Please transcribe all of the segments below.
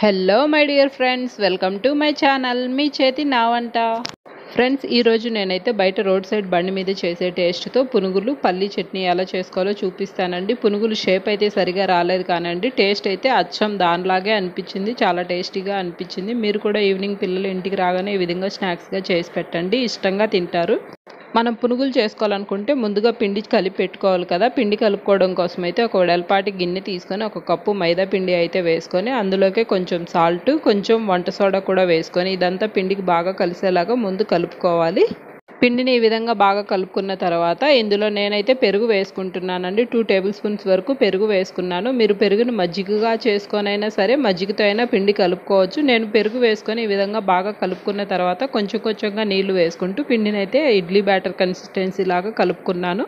Hello my dear friends, welcome to my channel మీ చేతి నా వంట. ఫ్రెండ్స్, ఈరోజు నేనైతే బయట రోడ్ సైడ్ బండి మీద చేసే టేస్ట్తో పునుగులు పల్లి చట్నీ ఎలా చేసుకోవాలో చూపిస్తానండి. పునుగులు షేప్ అయితే సరిగా రాలేదు కానండి, టేస్ట్ అయితే అచ్చం దానిలాగే అనిపించింది. చాలా టేస్టీగా అనిపించింది. మీరు కూడా ఈవినింగ్ పిల్లలు ఇంటికి రాగానే ఈ విధంగా స్నాక్స్గా చేసి పెట్టండి, ఇష్టంగా తింటారు. మనం పునుగులు చేసుకోవాలనుకుంటే ముందుగా పిండి కలిపి పెట్టుకోవాలి కదా. పిండి కలుపుకోవడం కోసం అయితే ఒక వెడల్పాటి గిన్నె తీసుకొని ఒక కప్పు మైదా పిండి అయితే వేసుకొని అందులోకి కొంచెం సాల్ట్, కొంచెం వంట సోడా కూడా వేసుకొని ఇదంతా పిండికి బాగా కలిసేలాగా ముందు కలుపుకోవాలి. పిండిని ఈ విధంగా బాగా కలుపుకున్న తర్వాత ఇందులో నేనైతే పెరుగు వేసుకుంటున్నానండి. 2 టేబుల్ స్పూన్స్ వరకు పెరుగు వేసుకున్నాను. మీరు పెరుగును మజ్జిగగా చేసుకొనైనా సరే మజ్జిగతో అయినా పిండి కలుపుకోవచ్చు. నేను పెరుగు వేసుకొని ఈ విధంగా బాగా కలుపుకున్న తర్వాత కొంచెం కొంచెంగా నీళ్లు వేసుకుంటూ పిండిని అయితే ఇడ్లీ బ్యాటర్ కన్సిస్టెన్సీ లాగా కలుపుకున్నాను.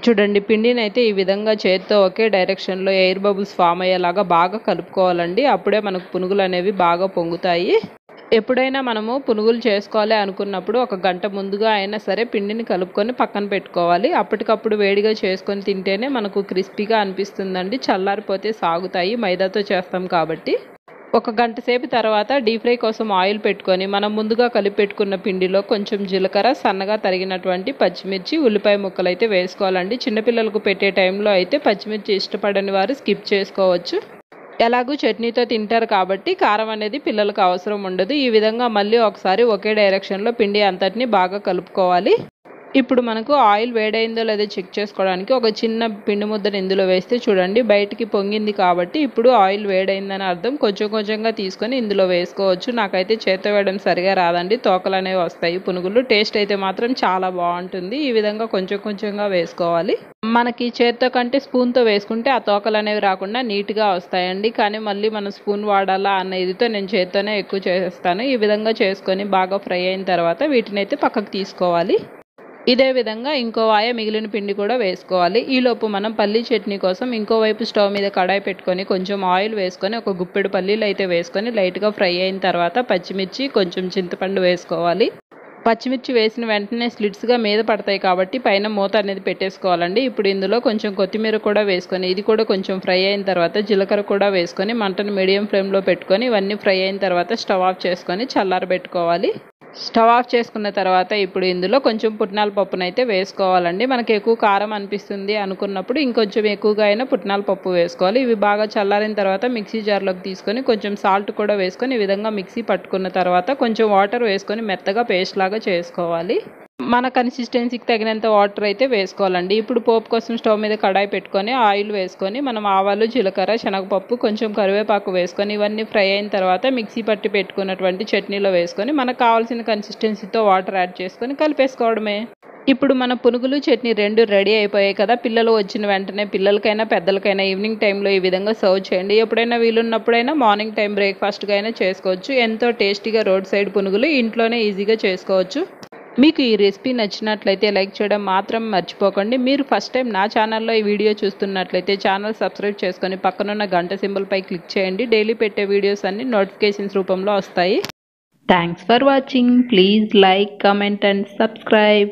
చూడండి, పిండిని అయితే ఈ విధంగా చేత్తో ఒకే డైరెక్షన్లో ఎయిర్ బబుల్స్ ఫామ్ అయ్యేలాగా బాగా కలుపుకోవాలండి. అప్పుడే మనకు పునుగులు అనేవి బాగా పొంగుతాయి. ఎప్పుడైనా మనము పునుగులు చేసుకోవాలి అనుకున్నప్పుడు ఒక గంట ముందుగా అయినా సరే పిండిని కలుపుకొని పక్కన పెట్టుకోవాలి. అప్పటికప్పుడు వేడిగా చేసుకొని తింటేనే మనకు క్రిస్పీగా అనిపిస్తుందండి. చల్లారిపోతే సాగుతాయి, మైదాతో చేస్తాం కాబట్టి. ఒక గంట సేపు తర్వాత డీప్ ఫ్రై కోసం ఆయిల్ పెట్టుకొని మనం ముందుగా కలిపి పెట్టుకున్న పిండిలో కొంచెం జీలకర్ర, సన్నగా తరిగినటువంటి పచ్చిమిర్చి, ఉల్లిపాయ ముక్కలు అయితే వేసుకోవాలండి. చిన్నపిల్లలకు పెట్టే టైంలో అయితే పచ్చిమిర్చి ఇష్టపడని వారు స్కిప్ చేసుకోవచ్చు. ఎలాగూ చట్నీతో తింటారు కాబట్టి కారం అనేది పిల్లలకు అవసరం ఉండదు. ఈ విధంగా మళ్ళీ ఒకసారి ఒకే డైరెక్షన్లో పిండి అంతటిని బాగా కలుపుకోవాలి. ఇప్పుడు మనకు ఆయిల్ వేడైందో లేదో చెక్ చేసుకోవడానికి ఒక చిన్న పిండి ముద్దను ఇందులో వేస్తే చూడండి బయటికి పొంగింది కాబట్టి ఇప్పుడు ఆయిల్ వేడైందని అర్థం. కొంచెం కొంచెంగా తీసుకొని ఇందులో వేసుకోవచ్చు. నాకైతే చేత్తో వేయడం సరిగా రాదండి, తోకలు అనేవి వస్తాయి పునుగులు. టేస్ట్ అయితే మాత్రం చాలా బాగుంటుంది. ఈ విధంగా కొంచెం కొంచెంగా వేసుకోవాలి. మనకి చేత్తో కంటే స్పూన్తో వేసుకుంటే ఆ తోకలు అనేవి రాకుండా నీట్గా వస్తాయండి. కానీ మళ్ళీ మనం స్పూన్ వాడాలా అన్న ఇదితో నేను చేత్తోనే ఎక్కువ చేస్తాను. ఈ విధంగా చేసుకొని బాగా ఫ్రై అయిన తర్వాత వీటిని అయితే పక్కకు తీసుకోవాలి. ఇదే విధంగా ఇంకో వాయ మిగిలిన పిండి కూడా వేసుకోవాలి. ఈలోపు మనం పల్లీ చట్నీ కోసం ఇంకోవైపు స్టవ్ మీద కడాయి పెట్టుకొని కొంచెం ఆయిల్ వేసుకొని ఒక గుప్పెడు పల్లీలు అయితే వేసుకొని లైట్గా ఫ్రై అయిన తర్వాత పచ్చిమిర్చి, కొంచెం చింతపండు వేసుకోవాలి. పచ్చిమిర్చి వేసిన వెంటనే స్లిట్స్గా మీద పడతాయి కాబట్టి పైన మూత అనేది పెట్టేసుకోవాలండి. ఇప్పుడు ఇందులో కొంచెం కొత్తిమీర కూడా వేసుకొని ఇది కూడా కొంచెం ఫ్రై అయిన తర్వాత జీలకర్ర కూడా వేసుకొని మంటను మీడియం ఫ్లేమ్లో పెట్టుకొని ఇవన్నీ ఫ్రై అయిన తర్వాత స్టవ్ ఆఫ్ చేసుకొని చల్లారబెట్టుకోవాలి. స్టవ్ ఆఫ్ చేసుకున్న తర్వాత ఇప్పుడు ఇందులో కొంచెం పుట్నాల పప్పును అయితే వేసుకోవాలండి. మనకి ఎక్కువ కారం అనిపిస్తుంది అనుకున్నప్పుడు ఇంకొంచెం ఎక్కువగా అయినా పుట్నాల పప్పు వేసుకోవాలి. ఇవి బాగా చల్లారిన తర్వాత మిక్సీ జార్లోకి తీసుకొని కొంచెం సాల్ట్ కూడా వేసుకొని ఈ విధంగా మిక్సీ పట్టుకున్న తర్వాత కొంచెం వాటర్ వేసుకొని మెత్తగా పేస్ట్ లాగా చేసుకోవాలి. మన కన్సిస్టెన్సీకి తగినంత వాటర్ అయితే వేసుకోవాలండి. ఇప్పుడు పోపు కోసం స్టవ్ మీద కడాయి పెట్టుకొని ఆయిల్ వేసుకొని మనం ఆవాలు, జీలకర్ర, శనగపప్పు, కొంచెం కరివేపాకు వేసుకొని ఇవన్నీ ఫ్రై అయిన తర్వాత మిక్సీ పట్టి పెట్టుకున్నటువంటి చట్నీలో వేసుకొని మనకు కావాల్సిన కన్సిస్టెన్సీతో వాటర్ యాడ్ చేసుకొని కలిపేసుకోవడమే. ఇప్పుడు మన పునుగులు, చట్నీ రెండు రెడీ అయిపోయాయి కదా. పిల్లలు వచ్చిన వెంటనే పిల్లలకైనా పెద్దలకైనా ఈవినింగ్ టైంలో ఈ విధంగా సర్వ్ చేయండి. ఎప్పుడైనా వీలున్నప్పుడైనా మార్నింగ్ టైం బ్రేక్ఫాస్ట్గా అయినా చేసుకోవచ్చు. ఎంతో టేస్టీగా రోడ్ సైడ్ పునుగులు ఇంట్లోనే ఈజీగా చేసుకోవచ్చు. మీకు ఈ రెసిపీ నచ్చినట్లయితే లైక్ చేయడం మాత్రం మర్చిపోకండి. మీరు ఫస్ట్ టైం నా ఛానల్లో ఈ వీడియో చూస్తున్నట్లయితే ఛానల్ సబ్స్క్రైబ్ చేసుకొని పక్కనున్న గంట సింబల్పై క్లిక్ చేయండి. డైలీ పెట్టే వీడియోస్ అన్ని నోటిఫికేషన్స్ రూపంలో వస్తాయి. Thanks for watching. Please like, comment and subscribe.